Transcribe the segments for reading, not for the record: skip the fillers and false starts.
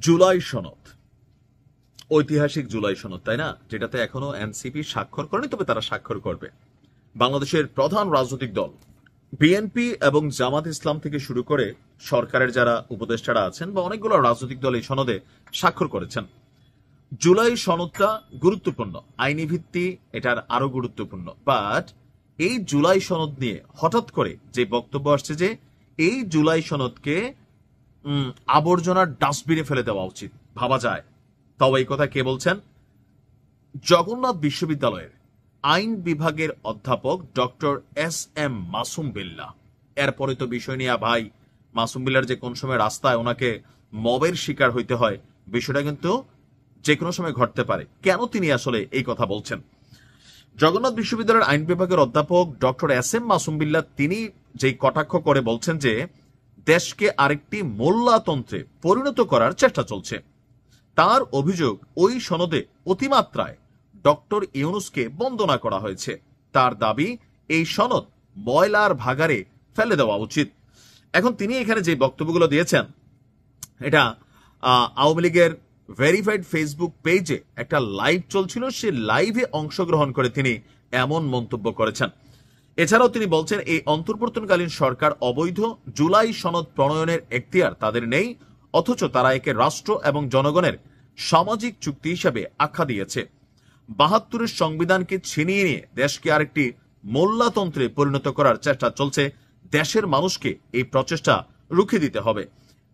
জুলাই সনদ, ঐতিহাসিক জুলাই সনদ, তাই না? যেটাতে এখনো এনসিপি স্বাক্ষর করেনি, তবে তারা স্বাক্ষর করবে। বাংলাদেশের প্রধান রাজনৈতিক দল বিএনপি এবং জামাত ইসলাম থেকে শুরু করে সরকারের যারা উপদেষ্টারা আছেন বা অনেকগুলো রাজনৈতিক দল এই সনদে স্বাক্ষর করেছেন। জুলাই সনদটা গুরুত্বপূর্ণ, আইনি ভিত্তি এটার আরো গুরুত্বপূর্ণ। বাট এই জুলাই সনদ নিয়ে হঠাৎ করে যে বক্তব্য আসছে যে এই জুলাই সনদকে আবর্জনার ডাস্টবিনে ফেলে দেওয়া উচিত, ভাবা যায়। তবে এই কথা কে বলছেন? জগন্নাথ বিশ্ববিদ্যালয়ের আইন বিভাগের অধ্যাপক doctor S M Masum Billah. এরপরে তো বিষয় নিয়ে ভাই মাসুম বিল্লার যে কোন সময় রাস্তায় ওনাকে মবের শিকার হইতে হয়, বিষয়টা কিন্তু যে কোনো সময় ঘটতে পারে। কেন তিনি আসলে এই কথা বলছেন? জগন্নাথ বিশ্ববিদ্যালয়ের আইন বিভাগের অধ্যাপক doctor S M Masum Billah তিনি যেই কটাক্ষ করে বলছেন যে দেশকে আরেকটি মোল্লাতন্ত্রে পরিণত করার চেষ্টা চলছে। তার অভিযোগ ওই সনদে অতিমাত্রায় ডক্টর ইউনূসকে বন্দনা করা হয়েছে। তার দাবি এই সনদ ময়লার ভাগারে ফেলে দেওয়া উচিত। এখন তিনি এখানে যে বক্তব্যগুলো দিয়েছেন, এটা আওয়ামী লীগের ভেরিফাইড ফেসবুক পেজে একটা লাইভ চলছিল, সে লাইভে অংশগ্রহণ করে তিনি এমন মন্তব্য করেছেন। এছাড়াও তিনি বলছেন এই অন্তর্বর্তীকালীন সরকার অবৈধ জুলাই সনদ প্রণয়নের এখতিয়ার তাদের নেই, অথচ তারা একে রাষ্ট্র এবং জনগণের সামাজিক চুক্তি হিসেবে আখ্যা দিয়েছে। ৭২-এর সংবিধানকে ছিনিয়ে নিয়ে দেশকে আরেকটি মোল্লাতন্ত্রে পরিণত করার চেষ্টা চলছে। দেশের মানুষকে এই প্রচেষ্টা রুখে দিতে হবে।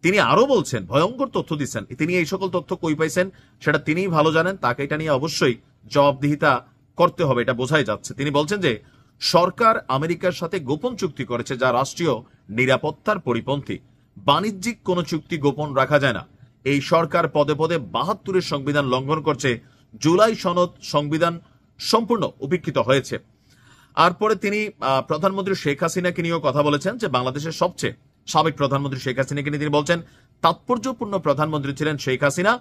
তিনি আরো বলছেন, ভয়ঙ্কর তথ্য দিচ্ছেন। তিনি এই সকল তথ্য কই পাইছেন সেটা তিনিই ভালো জানেন, তাকে এটা নিয়ে অবশ্যই জবাবদিহিতা করতে হবে, এটা বোঝাই যাচ্ছে। তিনি বলছেন যে সরকার আমেরিকার সাথে গোপন চুক্তি করেছে যা রাষ্ট্রীয় নিরাপত্তার পরিপন্থী। বাণিজ্যিক কোনো চুক্তি গোপন রাখা যায় না। এই সরকার পদে পদে ৭২-এর সংবিধান লঙ্ঘন করছে। জুলাই সনদ সংবিধান সম্পূর্ণ উপেক্ষিত হয়েছে। আর পরে তিনি প্রধানমন্ত্রী শেখ হাসিনাকে নিয়েও কথা বলেছেন যে বাংলাদেশের সবচেয়ে সাবেক প্রধানমন্ত্রী শেখ হাসিনাকে নিয়ে তিনি বলছেন তাৎপর্যপূর্ণ প্রধানমন্ত্রী ছিলেন শেখ হাসিনা।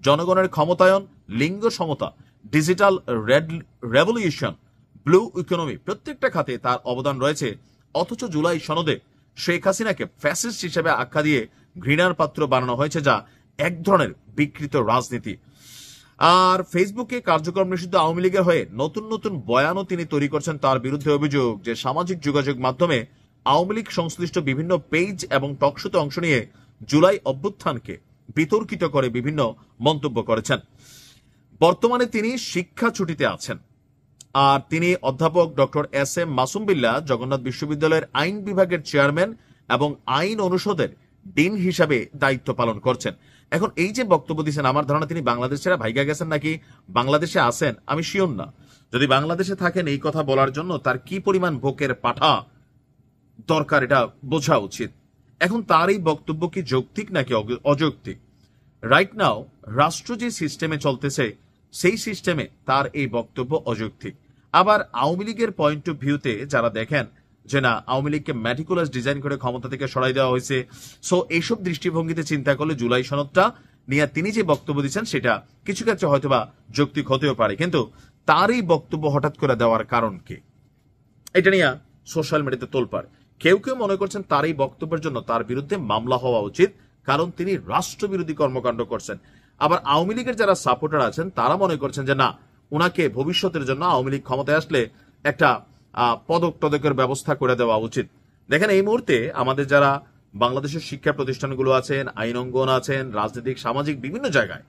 জনগণের ক্ষমতায়ন, লিঙ্গ সমতা, ডিজিটাল রেভলিউশন, ব্লু ইকোনমি প্রত্যেকটা খাতে তার অবদান রয়েছে। অথচ জুলাই সনদে শেখ হাসিনাকে ফ্যাসিস্ট হিসেবে আখ্যা দিয়ে ঘৃণার পাত্র বানানো হয়েছে, যা এক ধরনের বিকৃত রাজনীতি। আর ফেসবুকে কার্যক্রম নিষিদ্ধ আওয়ামী লীগের হয়ে নতুন নতুন বয়ানও তিনি তৈরি করছেন। তার বিরুদ্ধে অভিযোগ যে সামাজিক যোগাযোগ মাধ্যমে আওয়ামী লীগ সংশ্লিষ্ট বিভিন্ন পেজ এবং টকশোতে অংশ নিয়ে জুলাই অভ্যুত্থানকে বিতর্কিত করে বিভিন্ন মন্তব্য করেছেন। বর্তমানে তিনি শিক্ষা ছুটিতে আছেন। আর তিনি অধ্যাপক doctor S M Masum Billah Jagannath বিশ্ববিদ্যালয়ের আইন বিভাগের চেয়ারম্যান এবং আইন অনুষদের ডিন হিসাবে দায়িত্ব পালন করছেন। এখন এই যে বক্তব্য দিচ্ছেন, আমার ধারণা তিনি বাংলাদেশ ছেড়ে ভাইগা গেছেন নাকি বাংলাদেশে আছেন আমি শিওর না। যদি বাংলাদেশে থাকেন এই কথা বলার জন্য তার কি পরিমাণ ভোকের পাঠা দরকার এটা বোঝা উচিত। এখন তার এই বক্তব্য কি যৌক্তিক নাকি অযৌক্তিক? রাইট নাও রাষ্ট্র যে সিস্টেমে চলতেছে সেই সিস্টেমে তার এই বক্তব্য অযৌক্তিক। আবার আওয়ামী লীগের পয়েন্ট অফ ভিউতে যারা দেখেন যে না আওয়ামী লীগকে ম্যাটিকুলাস ডিজাইন করে ক্ষমতা থেকে সরাই দেওয়া হয়েছে, সো এইসব দৃষ্টিভঙ্গিতে চিন্তা করলে জুলাই সনদটা নিয়ে তিনি যে বক্তব্য দিচ্ছেন সেটা কিছু ক্ষেত্রে হয়তোবা যৌক্তিক হতেও পারে। কিন্তু তার এই বক্তব্য হঠাৎ করে দেওয়ার কারণ কি, এটা নিয়ে সোশ্যাল মিডিয়াতে তোলপাড়। কেউ কেউ মনে করছেন তার এই বক্তব্যের জন্য তার বিরুদ্ধে মামলা হওয়া উচিত, কারণ তিনি রাষ্ট্রবিরোধী কর্মকাণ্ড করছেন। আবার আওয়ামী লীগের যারা সাপোর্টার আছেন তারা মনে করছেন যে না, উনাকে ভবিষ্যতের জন্য আওয়ামী লীগ ক্ষমতায় আসলে একটা পদক টদকের ব্যবস্থা করে দেওয়া উচিত। দেখেন এই মুহূর্তে আমাদের যারা বাংলাদেশের শিক্ষা প্রতিষ্ঠানগুলো আছেন, আইন অঙ্গন আছেন, রাজনৈতিক সামাজিক বিভিন্ন জায়গায়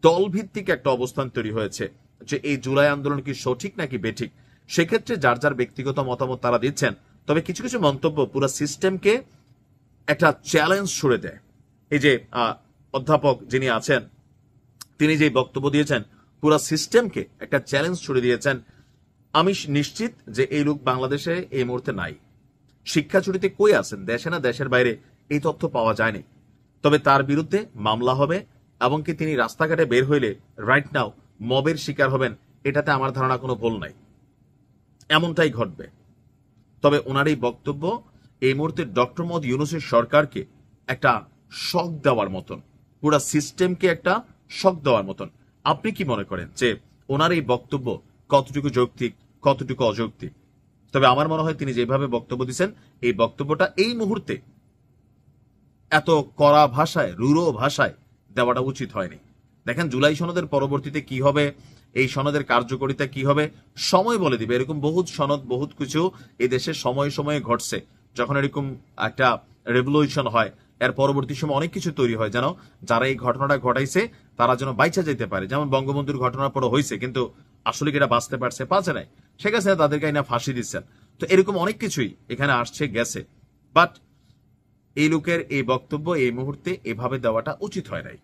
দলভিত্তিক একটা অবস্থান তৈরি হয়েছে যে এই জুলাই আন্দোলন কি সঠিক নাকি বেঠিক। সেক্ষেত্রে যার যার ব্যক্তিগত মতামত তারা দিচ্ছেন, তবে কিছু কিছু মন্তব্য পুরো সিস্টেমকে একটা চ্যালেঞ্জ ছুড়ে দেয়। এই যে অধ্যাপক যিনি আছেন তিনি যে বক্তব্য দিয়েছেন পুরো সিস্টেমকে একটা চ্যালেঞ্জ ছুড়ে দিয়েছেন। আমি নিশ্চিত যে এই লোক বাংলাদেশে এই মুহূর্তে নাই। শিক্ষা ছুটিতে কই আছেন, দেশে না দেশের বাইরে, এই তথ্য পাওয়া যায়নি। তবে তার বিরুদ্ধে মামলা হবে এবং কি তিনি রাস্তাঘাটে বের হইলে রাইট নাও মবের শিকার হবেন, এটাতে আমার ধারণা কোনো ভুল নাই, এমনটাই ঘটবে। তবে ওনার এই বক্তব্য এই মুহূর্তে ডক্টর মোহাম্মদ ইউনূসের সরকারকে একটা শক দেওয়ার মতন, পুরা সিস্টেমকে একটা শক দেওয়ার মতন। আপনি কি মনে করেন যে ওনার এই বক্তব্য কতটুকু যৌক্তিক, কতটুকু অযৌক্তিক? তবে আমার মনে হয় তিনি যেভাবে বক্তব্য দিচ্ছেন এই বক্তব্যটা এই মুহূর্তে এত কড়া ভাষায়, রূঢ় ভাষায় দেওয়াটা উচিত হয়নি। দেখেন জুলাই সনদের পরবর্তীতে কি হবে, এই সনদের কার্যকারিতা কি হবে, সময় বলে দিবে। এরকম বহুত সনদ, বহুত কিছু এই দেশে সময়ে সময়ে ঘটছে। যখন এরকম একটা রেভলিউশন হয়, এর পরবর্তী সময় অনেক কিছু তৈরি হয় যেন যারা এই ঘটনাটা ঘটাইছে তারা যেন বাইচা যেতে পারে। যেমন বঙ্গবন্ধুর ঘটনার পরে হয়েছে, কিন্তু আসলে কি এটা বাঁচতে পারছে? পাচ্ছে নাই। শেখ হাসিনা তাদেরকে আইনা ফাঁসি দিচ্ছেন। তো এরকম অনেক কিছুই এখানে আসছে গেছে, বাট এই লোকের এই বক্তব্য এই মুহূর্তে এভাবে দেওয়াটা উচিত হয় নাই।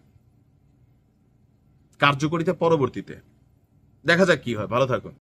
কার্যকরিতা পরবর্তীতে দেখা যাক কি হয়। ভালো থাকুন।